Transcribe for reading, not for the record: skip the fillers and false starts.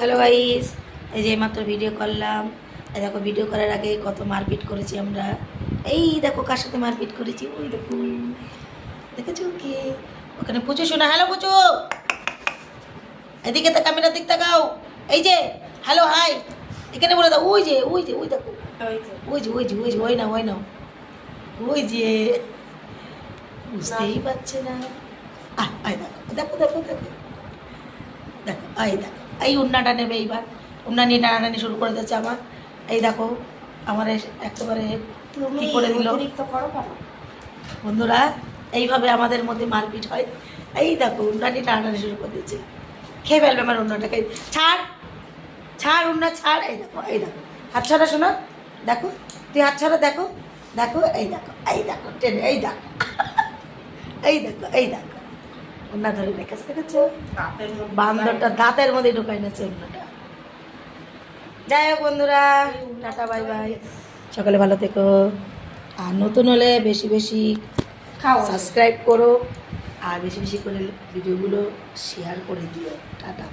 Hello guys, এই যে মাত্র ভিডিও করলাম। এই দেখো, ভিডিও করার আগে কত মারপিট করেছি আমরা। এই দেখো কার সাথে মারপিট করেছি, ওই দেখো, দেখেছো কি? ওখানে পুচু শোনা, হ্যালো পুচু, এদিকে তা ক্যামেরার দিক তাকাও। এই যে হ্যালো হাই এখানে বলে দাও। ওই যে ওই যে ওই দেখো, ওই যে ওই যে ওই যে ওই না ওই না, ওই যে বুঝতেই পারছে না। আয় দেখো দেখো দেখো দেখো দেখো, এই দেখো, এই উন্নাটা নেবে এইবার। উন্না নিয়ে টানাটানি শুরু করে দিচ্ছে আমার। এই দেখো আমার একেবারে কি করে দিল। বন্ধুরা, এইভাবে আমাদের মধ্যে মারপিট হয়। এই দেখো উন্না নিয়ে টানাটানি শুরু করে দিচ্ছে। খেয়ে ফেলবে আমার উন্নাটাকে। ছাড় ছাড় উন্না ছাড়। এই দেখো এই দেখো, হাত ছাড়া শোনা, দেখো তুই হাত ছাড়া, দেখো দেখো, এই দেখো এই দেখো টেনে, এই দেখো এই দেখো এই দেখো উন্না ধরে রেখেছে, দেখেছো? বান্দরটা দাঁতের মধ্যে ঢুকাই নেছে উন্নাটা। যাই হোক বন্ধুরা, টাটা বাই বাই, সকালে ভালো থেকো। আর নতুন হলে বেশি বেশি সাবস্ক্রাইব করো, আর বেশি বেশি করে ভিডিওগুলো শেয়ার করে দিও। টাটা।